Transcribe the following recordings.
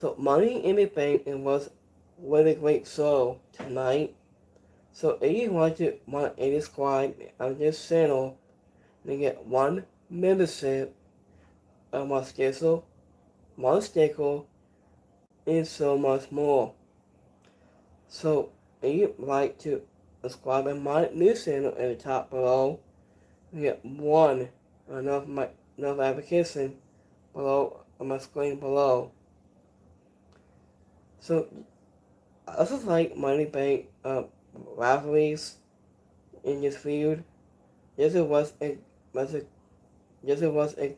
So Money in the Bank it was really great show tonight. So if you want to subscribe on this channel, you get one membership of my schedule, one sticker, and so much more. So if you'd like to subscribe to my new channel at the top below, you get one notification below on my screen below. So I just like Money Bank rivalries in this field. This was a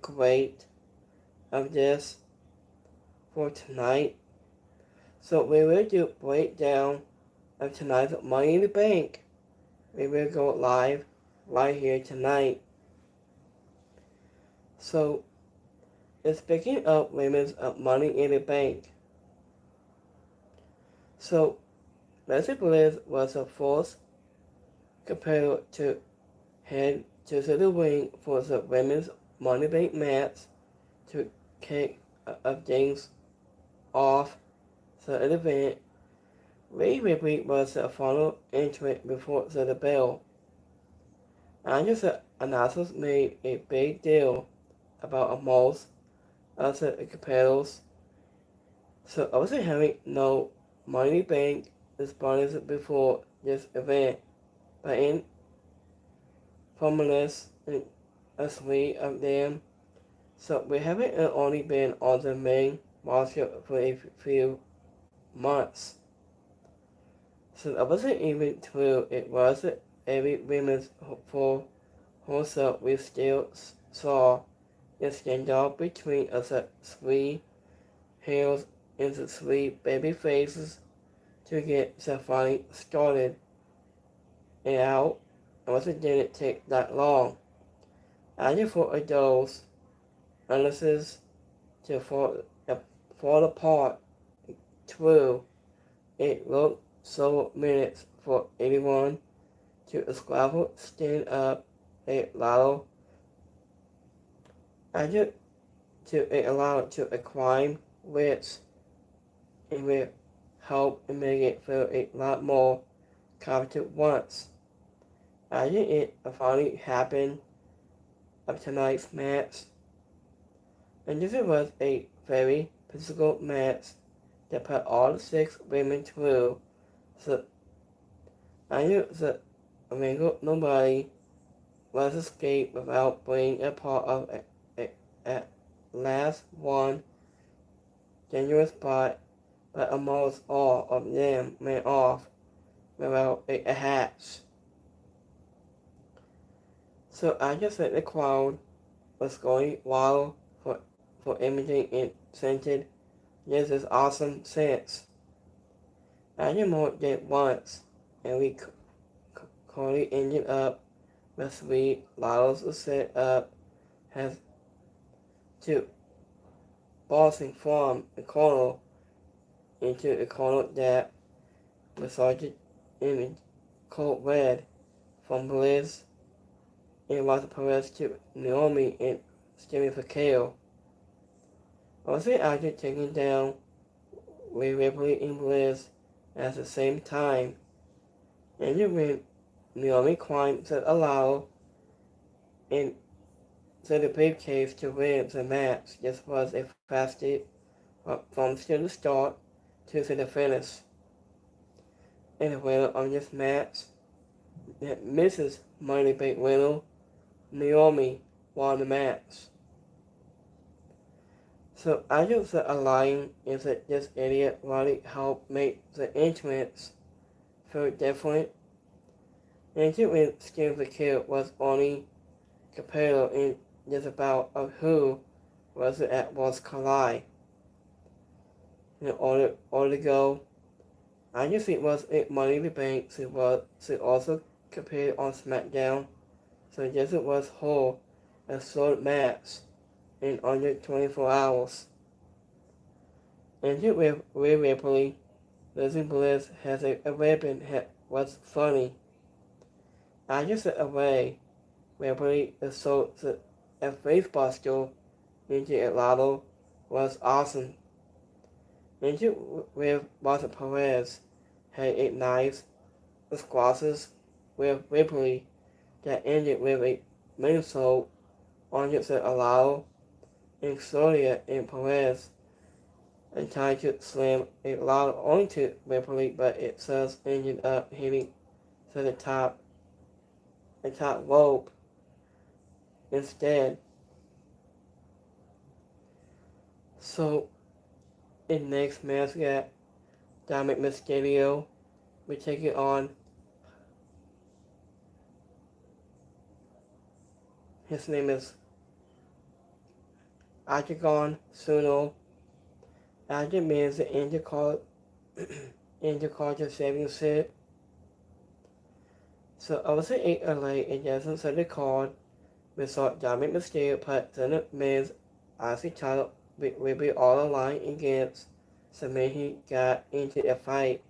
great of this for tonight. So we will do breakdown of tonight's Money in the Bank. We will go live right here tonight. So speaking of women's Money in the Bank. So Leslie Bliss was the first competitor to head to the ring for the women's Money Bank match to kick things off the event. Rhea Ripley was the final entrant before the bell. And the announcers made a big deal about most of the competitors. So obviously having no Money Bank sponsors before this event, but in formless and a suite of them. So we haven't only been on the main roster for a few months. So I wasn't even true. It was every women's for herself. We still saw a standoff between us three heels and the three baby faces to get the fight started. And out, it didn't take that long. After for those analysis to fall apart through, it looked several minutes for anyone to scramble, stand up a ladder, and to allow to a climb, which it will help and make it feel a lot more confident once. After it finally happened of tonight's match, and this was a very physical match that put all 6 women through. So I knew the wrinkle nobody was escaped without being a part of a last one dangerous spot, but almost all of them went off without a hatch. So I just said the crowd was going wild for imaging and scented. This is awesome sense. I did more than once, and we clearly ended up with 3 ladders set up as to bossing from the corner into the corner that resulted in cold red from Bliss and Rosa Perez to Naomi and Stephanie Fakeo. Also after taking down Rhea Ripley and Bliss at the same time, and when Naomi climbed the ladder and set the briefcase to win the match. This was a fastest from the start to the finish. And the winner of this match, Mrs. Money Bank winner, Naomi, won the match. So I just said a line is that this idiot really helped make the entrance feel different. And when Skin the Kid was only competitor in this bout of who was it at was Kalai. In order to go, I just think it was Money in the Bank. She also competed on SmackDown. So this was her a third match in under 24 hours. And with Rhea Ripley, Lizzie Bliss has a weapon that was funny. I just said away, Ripley assaults a face buster into a ladder was awesome. Into with Martha Perez had a nice squashes with Ripley that ended with a moonsault on it to allow Soria and Perez and tried to slam a lot onto Ripley, but it just ended up hitting to the top rope instead. So in next match, we got Dominic Mysterio. We take it on. His name is Octagon Suno. After means the Interculture Championship. So obviously 8 or late, it doesn't set the card. We saw Dominic Mysterio put the men's IC title will be all aligned against the man he got into a fight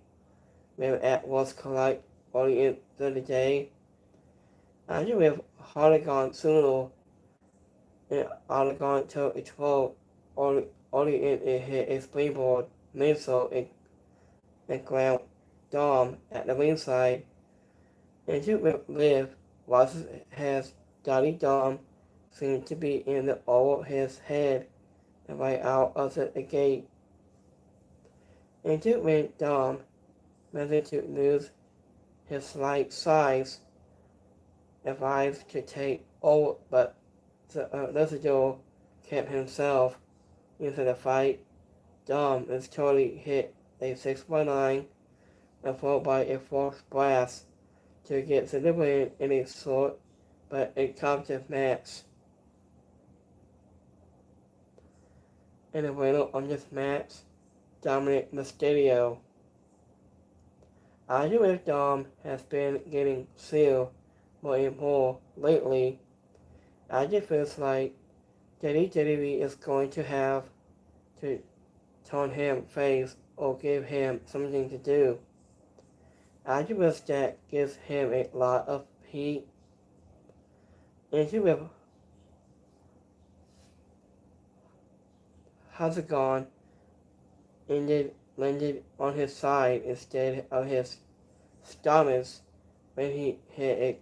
with at was collect early in the day. After with Hologon Suno and Hologon took a 12 early in it hit a springboard moonsault and ground Dom at the ringside. Into with Liv, Ross has Daddy Dom seemed to be in the over his head and right out of the gate. Into when Dom managed to lose his slight size, advised to take over, but Luchador kept himself into the fight. Dom is totally hit a 619 and followed by a false blast to get to the win in a short but a competitive match. And the winner on this match, Dominic Mysterio. I with Dom has been getting sealed more and more lately. I just feels like WWE is going to have to turn him face or give him something to do. I just wish that gives him a lot of heat. And he will Hazagon landed on his side instead of his stomach when he hit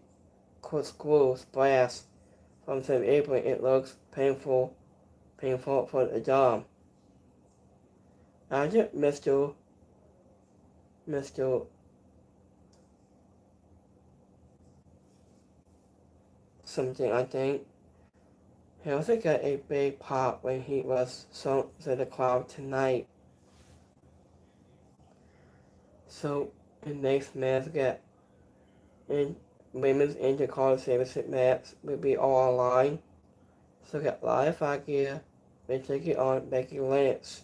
a screw splash from the apron. It looks painful for the Dom. After Mr. Something, I think, he also got a big pop when he was shown to the crowd tonight. So, the next match in women's intercolor championship match will be all online. So, we got Live Fire, we take it on Becky Lynch.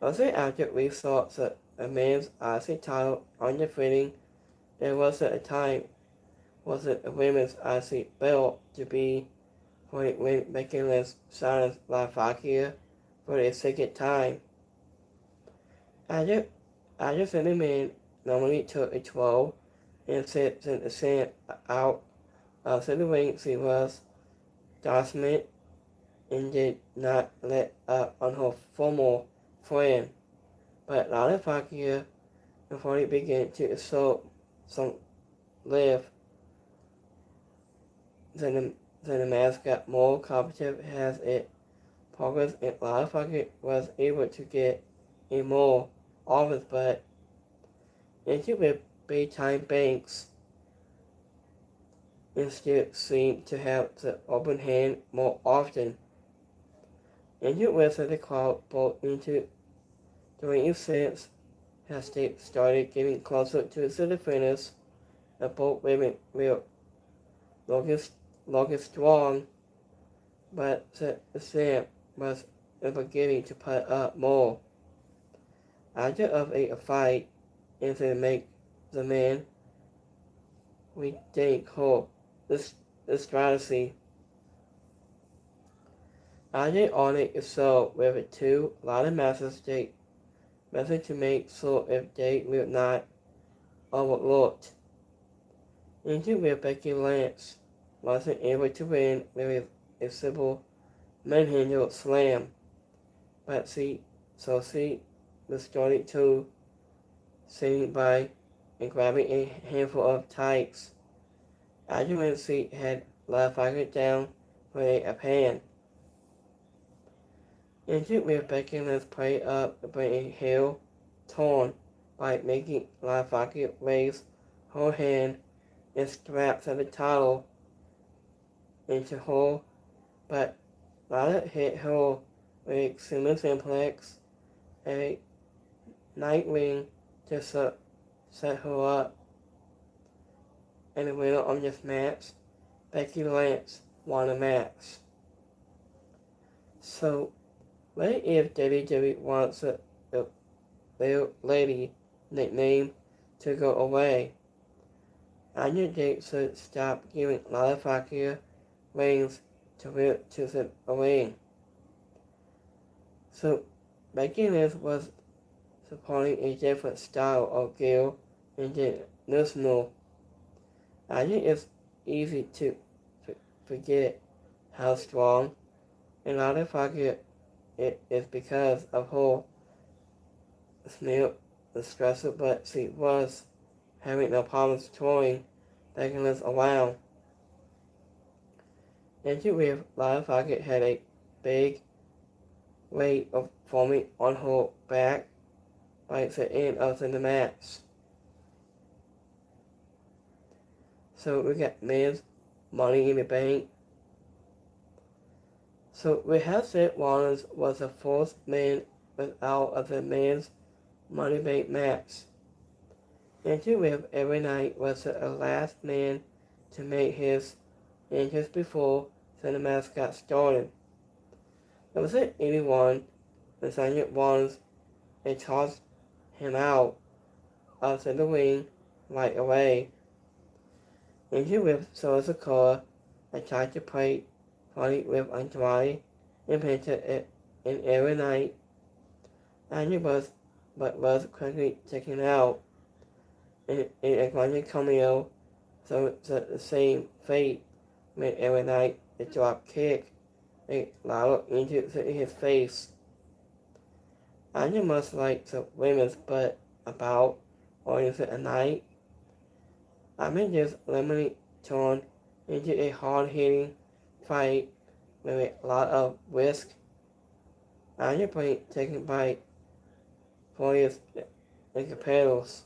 Also, after we saw the men's IC title undefeated, there was at a time was it a women's IC belt to be when Becky Lynch signed Live Fire for the second time. I just sent him in normally took a 12 and sent out of the ring. She was dominant and did not let up on her former friend. But Live Fire before he began to show some live, then the match got more competitive as it progressed, and Live Fire was able to get a more offense, but into with big-time Banks instead seemed to have the open hand more often. Into with the crowd both into the ring sense as they started getting closer to the finish. The both women were looking strong, but the Sam was beginning to put up more. After of a fight, and to make the man rethink this strategy. After on it so with two lot of messages to make so if they will not overlooked. Into with Becky Lynch wasn't able to win with a simple manhandle slam, but she so she started to sitting by and grabbing a handful of tykes. After when she had Linebacker down with a pan. Injured with Beckham's play up by a heel torn by making Linebacker raise her hand and straps at the title into her, but Lana hit her with a single simplex, a Nightwing to set her up. And the winner of this match, Becky Lynch, won the match. So, what if WWE wants the lady nickname to go away? Undertaker should stop giving Linebacker rings to the ring. So, Becky Lynch was supporting a different style of gear international. I think it's easy to forget how strong and Linebacker it is because of her the stressor, but she was having no problems throwing Becky Lynch around. And with Linebacker had a big weight of forming on her back by the end of the match. So we got men's Money in the Bank. So we have said Rollins was the fourth man without of the men's Money in the Bank match. And with every night was the last man to make his entrance before the match got started. There wasn't anyone decided Rollins and tossed him out of the ring right away. Injured with Sosa Cola, I tried to play funny with Andrade and painted it in every night. Andrade was quickly taken out in a grand cameo, so the same fate made every night a drop kick, a loud into his face. Andrade must like the women's butt about, or is it a night? I made this lemony turned into a hard-hitting fight with a lot of risk. Andrade played taken by players and competitors.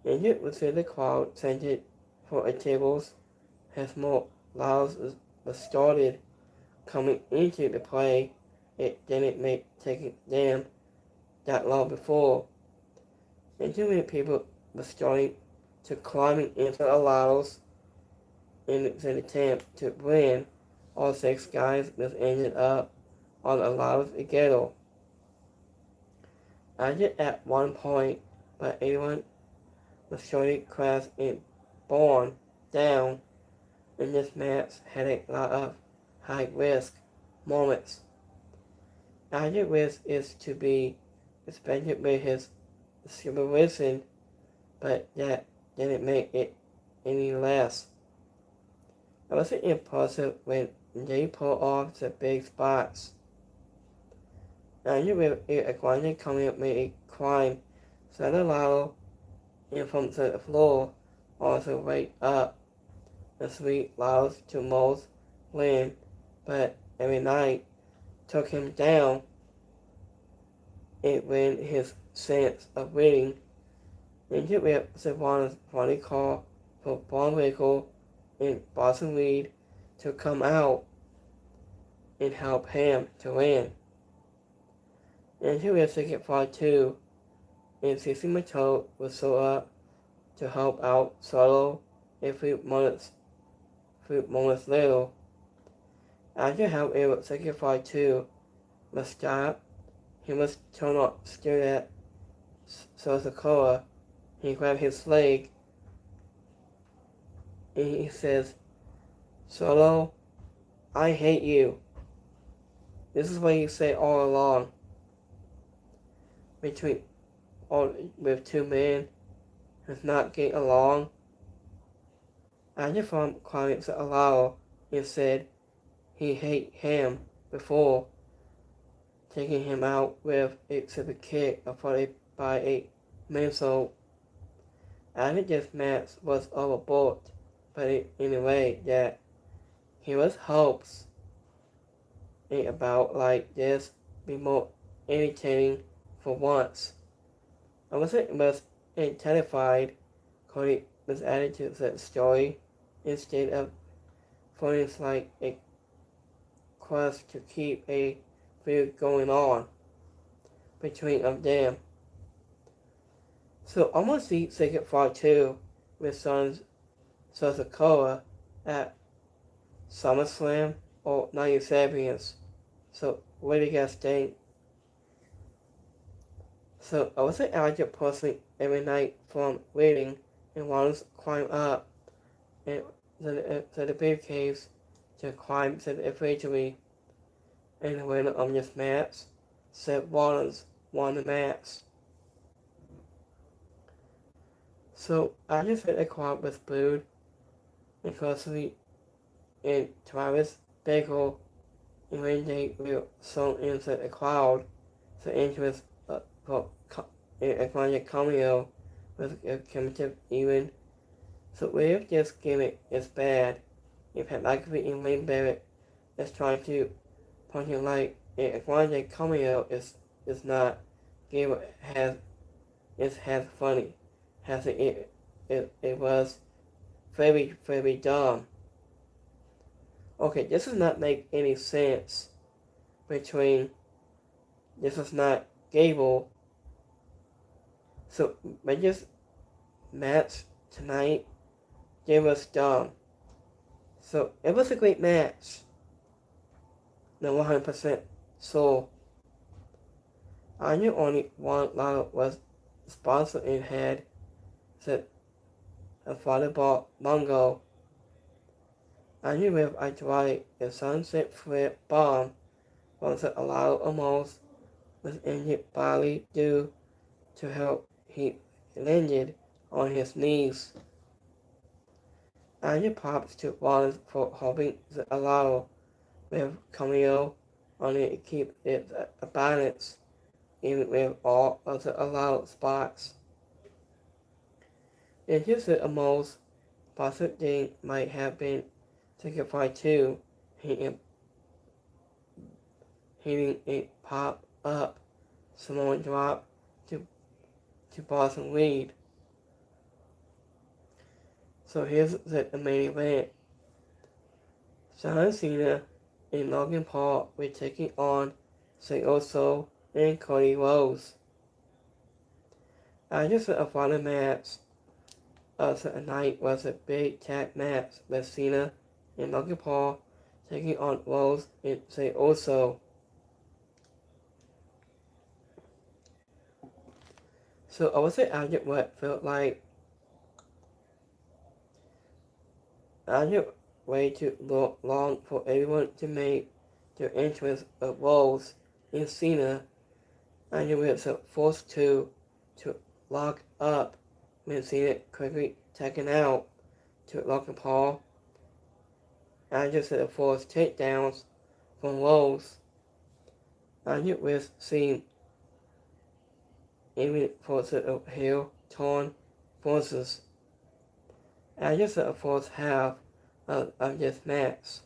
Injured was in the crowd scented for a tables as more loud was started coming into the play. It didn't make taking them that long before. And too many people were starting to climbing into the ladders in an attempt to win. All six guys was ended up on the ladders together. I did at one point, but anyone was shortly crashed and borne down in this match had a lot of high risk moments. Added risk is to be expected with his supervision, but that didn't make it any less. It wasn't impulsive when they pulled off the big spots. Added with a grinder coming up made a climb, set a ladder, and from the floor also wake up. The sweet ladders to most win, but every night took him down. It when his sense of winning. Injured with Savannah's funny call for Von Wickle and Boston Reed to come out and help him to win. Injured with Second Part 2 and Cece Matteau was so up to help out Solo a few moments later. After however Second Part 2 was stopped, he was turned up, stared at Sosakoa. He grabbed his leg and he says, "Solo, I hate you." This is what he said all along. With two men who's not getting along. After from climbing to allow and said he hate him before. taking him out with a super kick followed by a moonsault. I think this match was overboard, but in a way that he was hopes about like this be more entertaining for once. I wasn't most terrified. Cody was added to the story instead of feeling like a quest to keep a feud going on between of them. So I want to see Secret Fight 2 with Sons Sosakura at SummerSlam or 90 Sapiens. So what do you guys think? So I was active personally every night from waiting and once climb up and to the big caves to climb to the victory. And the winner of this match, Seth Rollins, won the match. So I just said the crowd was booed and constantly and Travis Bagel and when they were thrown into the crowd, the interest for a cameo was a combative even. So if this gimmick is bad, if Pat McAfee and Wayne Barrett is trying to punch it like a Grande cameo is not Gable has funny. It was very, very dumb. Okay, this does not make any sense between this is not Gable. So but this match tonight, it was dumb. So it was a great match. No 100% so I knew only one ladder was sponsored and had said a volleyball bongo. I knew if I tried a sunset flip bomb was a lot almost was injured badly due to how he landed on his knees. I knew props to Wallace for helping the allow with cameo on it to keep it a balance even with all of the allowed spots. It's just that the most positive thing might have been Sacrifice 2 hitting a pop up Samoan drop to Boston lead. So here's the main event. John Cena and Logan Paul were taking on Say Oso and Cody Rhodes. I just a final match of the night was a big tag match with Cena and Logan Paul taking on Rhodes and Say Oso. So I was after what felt like after way too long for everyone to make their entrance of Rhodes and Cena, and you were forced to lock up when Cena quickly taken out to Logan Paul. I just said forced takedowns from Rhodes. And it was seen even for the heel torn forces. I just said first half of this match.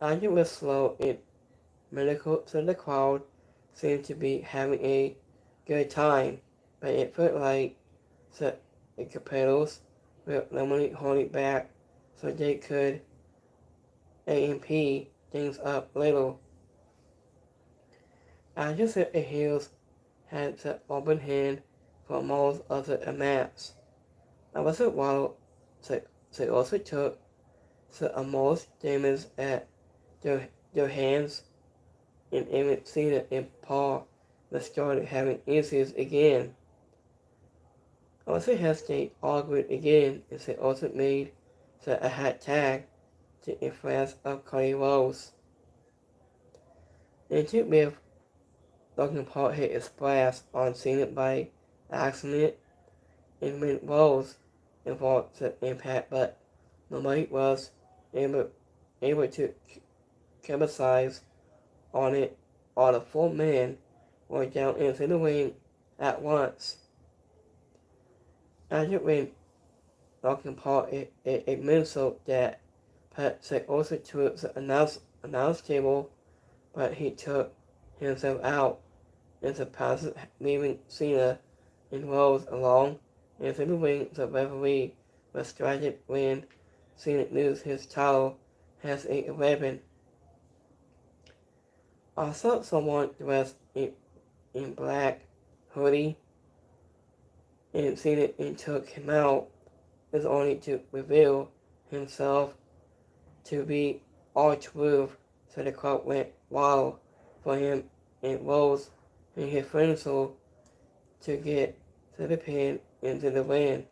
And it was slow and medical, so the crowd seemed to be having a good time, but it felt like the competitors were normally holding back so they could AMP things up little. I just said the heels had the open hand for most of the match. I wasn't while they also took the most damage at their hands and even Cena and Paul started having issues again. I also hesitate argued again as they also made a hat tag to influence of Cody Rhodes. And to with Logan Paul hit a splash on Cena by accident and when Rhodes involved the impact, but nobody was able to capitalize on it, all the 4 men were down into the ring at once. As it went walking apart, it meant so that Pat said also to the announce table, but he took himself out and surpassed, leaving Cena and Rose along into the ring. The referee was tragic when Cena loses his title as a weapon. I saw someone dressed in black hoodie and Cena and took him out is only to reveal himself to be R-Truth, so the crowd went wild for him and Rose and his friends to get to the pin into the win.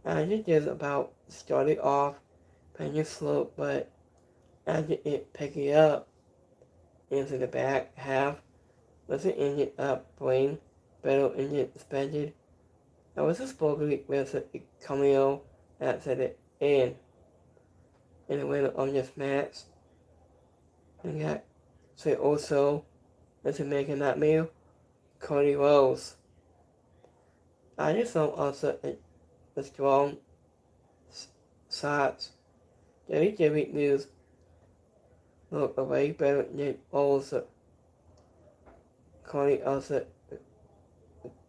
As it just about started off pretty slow, but as it picked it up into the back half, was it ended up playing better than expected. I was supposedly with a cameo at the end in the winner of this match. And got so also as a making that meal, Cody Rhodes. I just saw also a strong sides. WWE News look away better than also. Cody also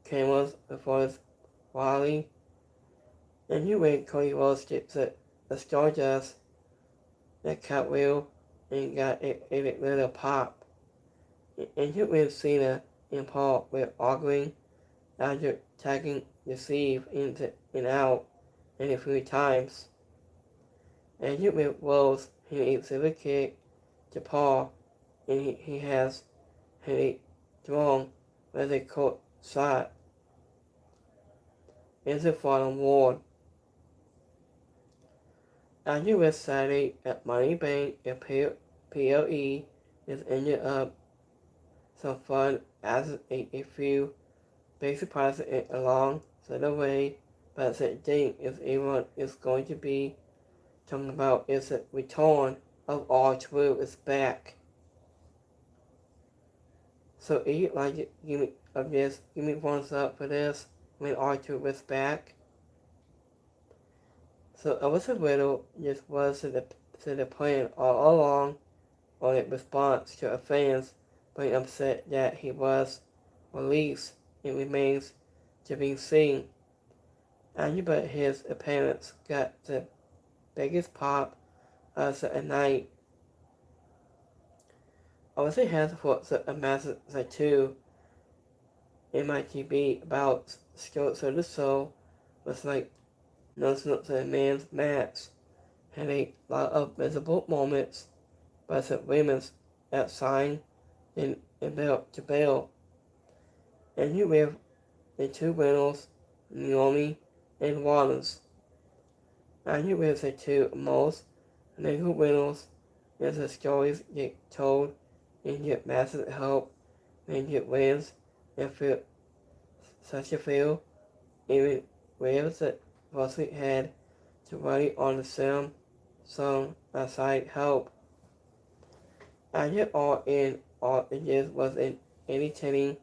cameras before his Wally. And you wait Cody Rhodes gets a Stardust that cartwheel and got a little pop. And you win Cena and Paul were arguing after tagging the sleeve in and out and a few times. And you win Rhodes, he eats a kick to Paul and he has a strong with a court shot. It's a final ward. After West Saturday at Money Bank and PLE is ended up some fun as a few big surprises along the way, but the thing is everyone is going to be talking about is the return of R-Truth is back. So if you like it, give me thumbs up for this when R-Truth is back. So I was a little, this was the plan all along on its response to our fans being upset that he was released. It remains to be seen. But his appearance got the biggest pop of the night. I was has for a massive two in my TV about Skills of the Soul was like noticeable the man's match had a lot of visible moments, but the women's outside in bell to bell. And you have the two winners, Naomi and Wallace. And you have the two most legal winners as the stories get told and get massive help and get wins and feel such a feel even waves that Wesley had to write on the same song aside help. And yet all it is was an entertaining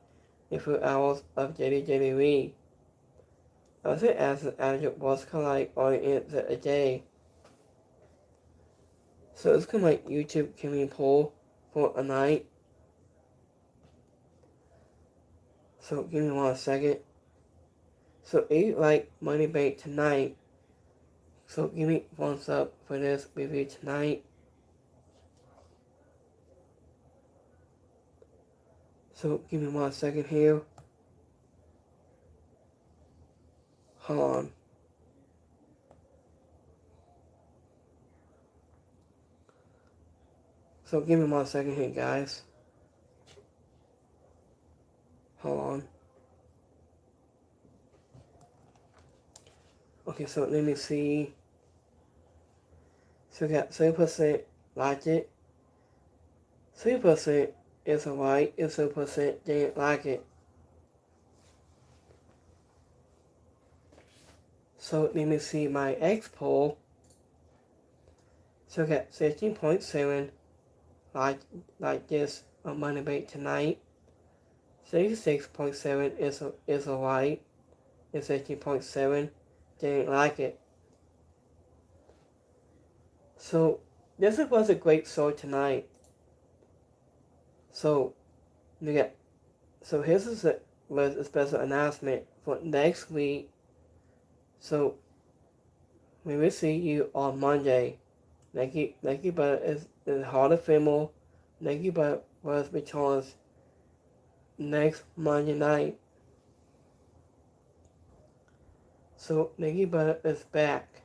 a few hours of WWE. I was as an adjunct was kind of like on a day. So it's kind of like YouTube can be pull for a night. So give me 1 second. So if you like Money Bank tonight, so give me thumbs up for this review tonight. So give me 1 second here. Hold on. So give me 1 second here, guys. Hold on. Okay, so let me see. So we got 7% liked it. 3% is alright, and 7% didn't like it. So let me see my X poll. So we got 16.7 like this on Monday Debate tonight. 66.7 is alright, and 60.7 didn't like it. So this was a great show tonight. So here's was a special announcement for next week. So we will see you on Monday. Nikki Butt is Hall of Famer. Nikki Butt was returns next Monday night. So Nikki Butt is back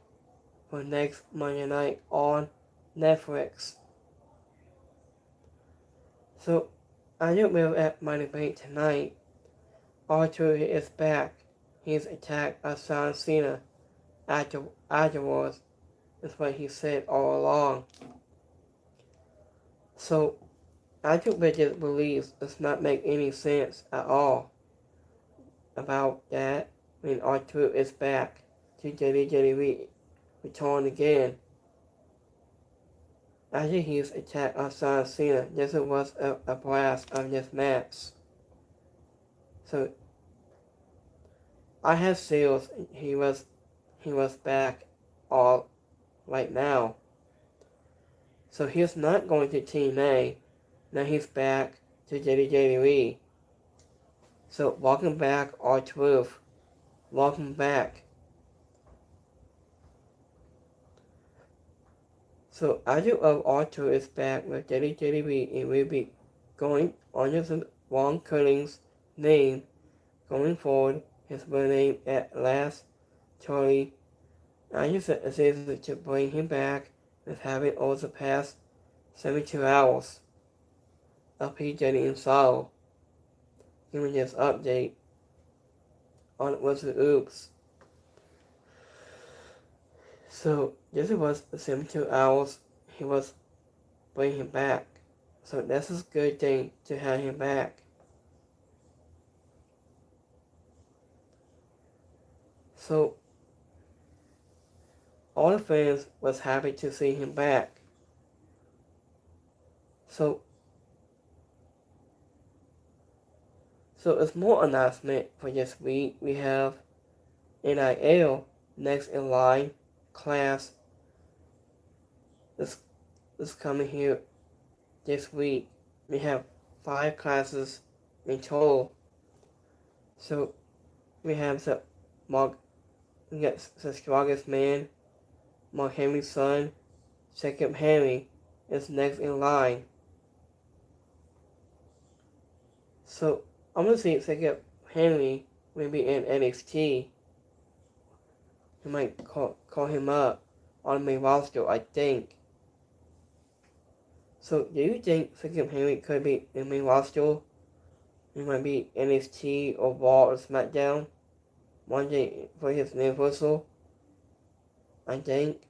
for next Monday night on Netflix. So I don't know at Monday Night tonight. Arthur is back. He's attacked John Cena afterwards. That's what he said all along. So Arthur Bridges believes does not make any sense at all about that when Arthur is back to WWE return again. After he's attacked John Cena, this was a blast of this match. So I have sales. He was back all right now. So he's not going to Team A. Now he's back to WWE. So welcome back, R-Truth. Welcome back. So Idol of R-Truth is back with WWE and will be going under Ron Cunning's name going forward. His real name at last, Charlie. I just decided to bring him back with having over the past 72 hours of PJ and Solo. Giving this update on what's the oops. So this was 72 hours he was bringing him back. So that's a good thing to have him back. So all the fans was happy to see him back. So it's more announcement for this week. We have NIL next in line class is coming here this week. We have 5 classes in total. So we have we got the strongest man, Mark Henry's son, Jacob Henry is next in line. So I'm gonna see Jacob Henry will be in NXT. You might call him up on the main roster, I think. So do you think Jacob Henry could be in the main roster? He might be NXT or Raw or SmackDown one day for his Universal, I think.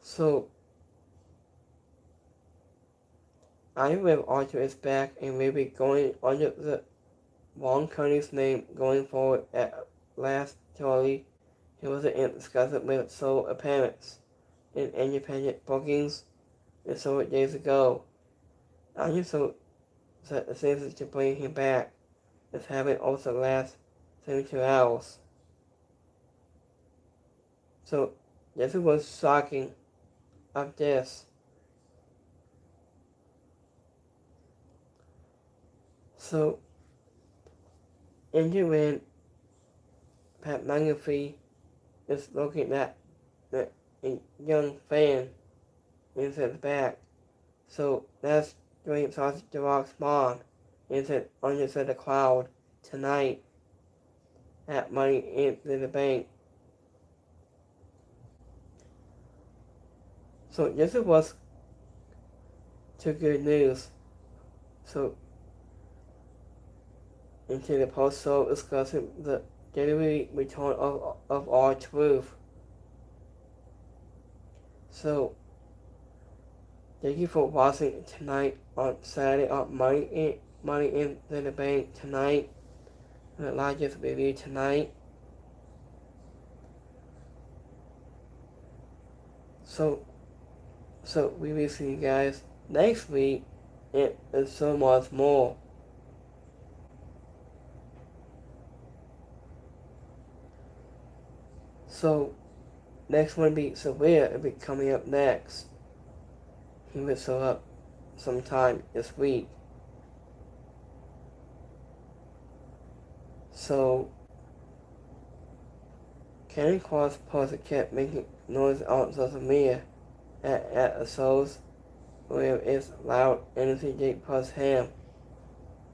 So I believe Arthur is back and will be going under the Ron Cunning's name going forward at last Charlie. He was discussed with sole appearance in independent bookings and so days ago. I just so the decision to bring him back is having also last 72 hours. So this was shocking of this. So in the end, Pat McAfee is looking at a young fan in his back. So that's Dwayne Sausage the Rock's mom is it under the cloud tonight at Money in the Bank. So this was too good news. So into the post-show discussing the WWE return of R-Truth. So thank you for watching tonight on Saturday on Money in the Bank tonight. The largest review tonight. So we will see you guys next week. It is so much more. So next one be Severe. It'll be coming up next. He will show up sometime this week. So Candy Cross poster kept making noise on social media at the shows where it's loud energy Jake plus him.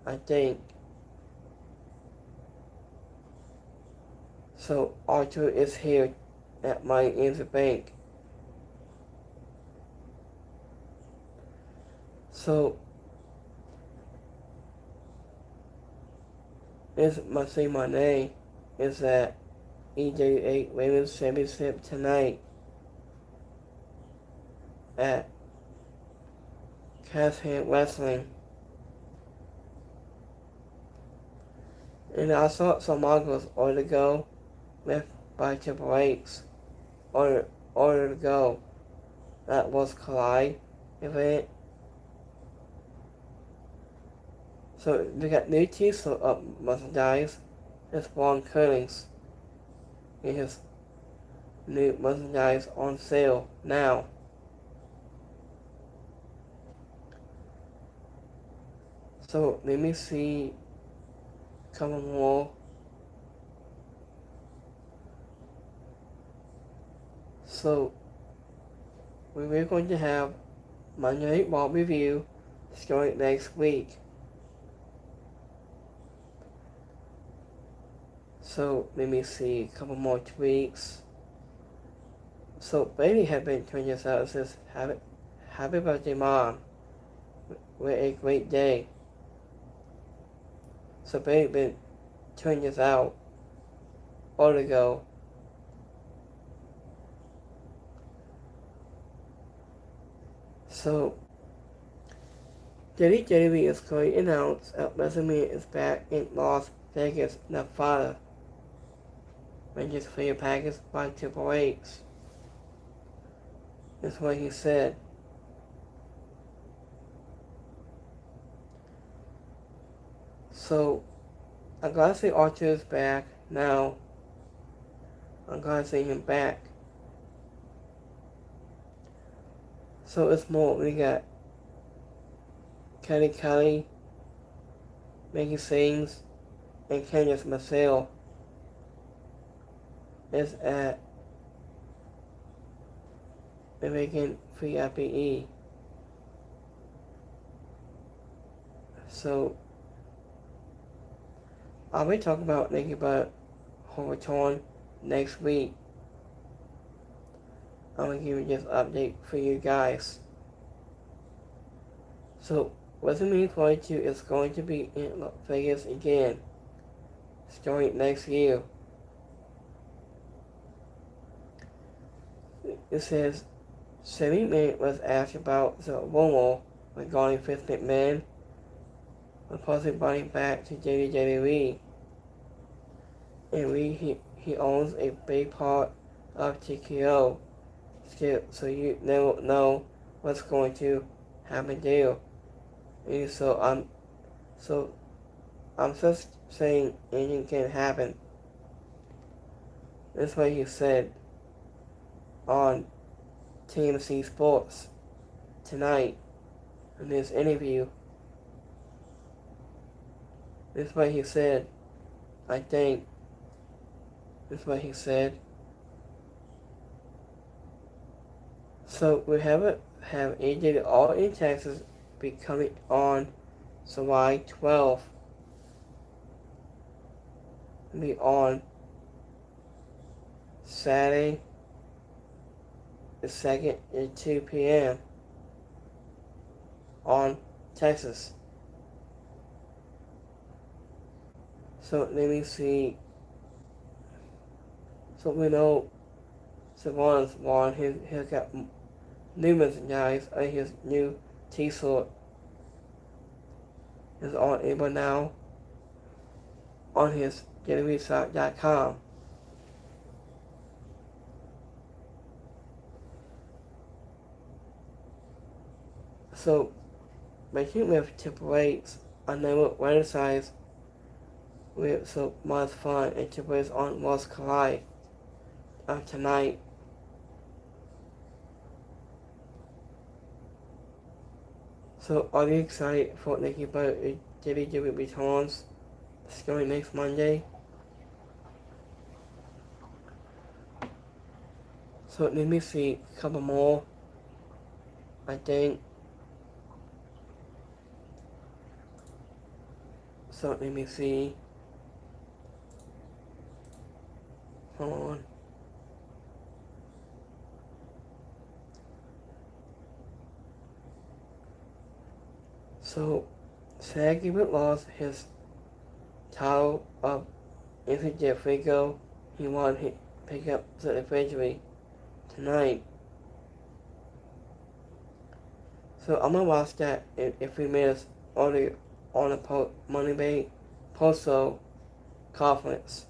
I think. So Arthur is here at my in the bank. So this must say my name is that EJ8 Women's Championship tonight at Casthead Wrestling. And I saw some moguls order to go left by Triple H. Order to go. That was Collide event. So we got new t-shirt up merchandise. It's Ron Cummings. It has new merchandise on sale now. So let me see a couple more. So we're going to have Monday Night Raw review starting next week. So let me see a couple more tweaks. So Bailey had been tweeting us out and says, Happy birthday, Mom. What a great day. So Bailey been tweeting us out all ago. So WWE is going to announce that WrestleMania is back in Las Vegas, Nevada. Rangers for your package by Triple H. That's what he said. So I'm glad to see Archer is back now. I'm glad to see him back. So it's more. We got Kelly, Maggie Sings, and Candice Marcel is at American Free IPE. So I'll be talking about Naked Butt Hoverton next week. I'm going to give you this update for you guys. So WrestleMania 42 is going to be in Las Vegas again, starting next year. It says, Sammy May was asked about the rumor regarding Vince McMahon and possibly buying back to WWE. And he owns a big part of TKO. So you never know what's going to happen there. And so I'm just saying anything can happen. That's what he said on TMC Sports tonight in this interview. That's what he said. I think that's what he said. So we have AJ All in Texas be coming on July 12th. Be on Saturday the 2nd at 2 p.m. on Texas. So let me see. So we know Savon's won. He's got new merchandise and his new t-shirt is on able now on his getawayshop.com. So, making with Triple H's, I never criticized with so much fun and Triple H's on Lost Collide tonight. So, are you excited for Nikki Bella WWE returns? It's going next Monday. So, let me see a couple more. I think. So, let me see. Hold on. So, Shaggy lost his title of Interjet Frigo. He wanted to pick up the victory tonight. So I'm gonna watch that in 3 minutes on the Money Bank Postal conference.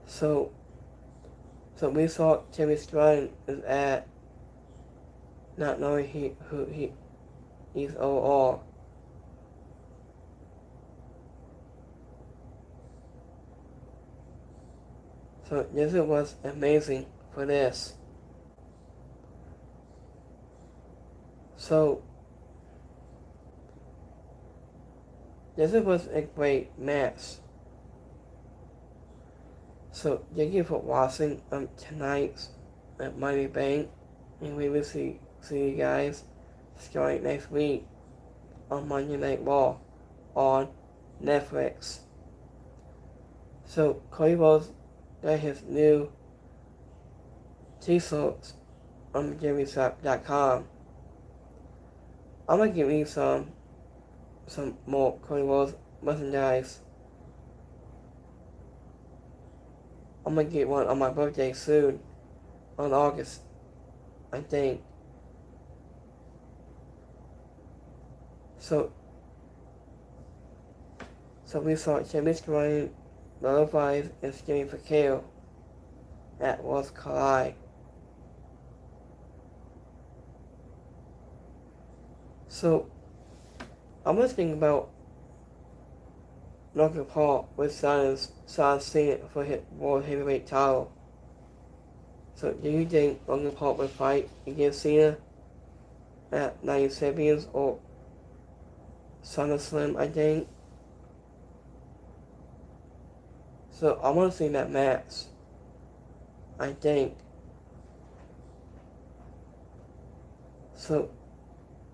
So we saw Timmy Stratton is at not knowing he's OR. So this was amazing for this. So this was a great match. So thank you for watching tonight's Money Bank, and we will see you guys starting next week on Monday Night Raw on Netflix. So Cody Rhodes got his new t-shirts on JammyShop.com. I'm gonna give you some more Cody Rhodes merchandise. I'm gonna get one on my birthday soon, on August, I think. So we saw Jimmy Ryan notifies and skating for Kale at Lost Collide. So I'm just thinking about Logan Paul with Silas Cena for his World Heavyweight title. So do you think Logan Paul would fight against Cena at 97 or SummerSlam, I think? So I want to see that match, I think. So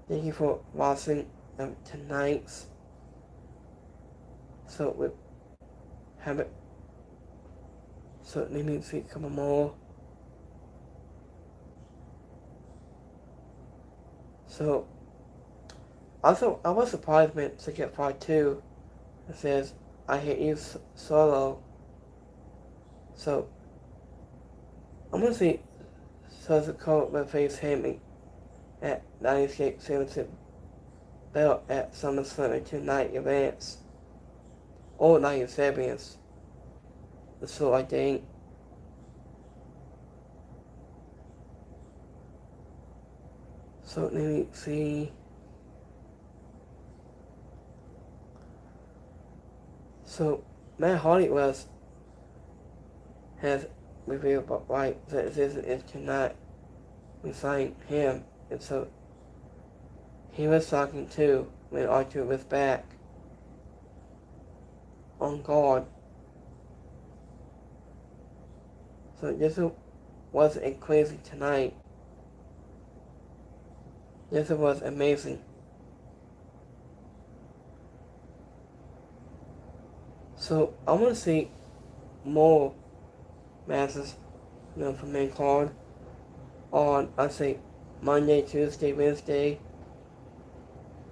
thank you for watching tonight's. So we have it. So let me see a couple more. So also I was surprised when to get part 2. It says I hate you solo. So I'm gonna see Southern Cold will face him at 96 championship belt at SummerSlam 2 night events. Or 97s. So I think. So let me see. So Matt Hardy has revealed why that this cannot resign him, and so he was talking too when Archer was back on guard. So this was a crazy tonight. This was amazing. So I want to see more matches, from main card on, I'd say, Monday, Tuesday, Wednesday.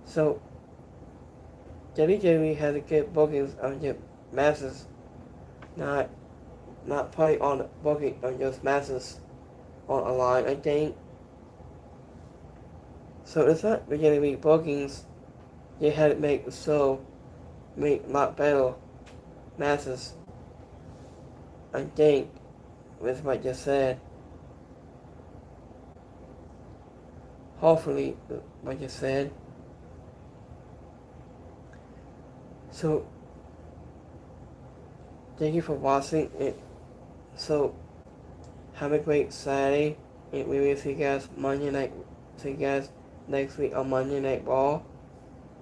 So WWE has a good bookings of the matches, not putting on the booking of those matches on a line, I think. So it's not going to be bookings. They had to make the show make a lot better matches, I think, with what I just said. hopefully, like I said. So, thank you for watching it. So, have a great Saturday, and we will see you guys Monday night. See you guys next week on Monday Night Raw.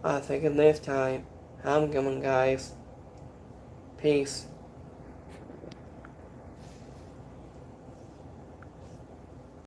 I'll take it next time. I'm going, guys. Peace.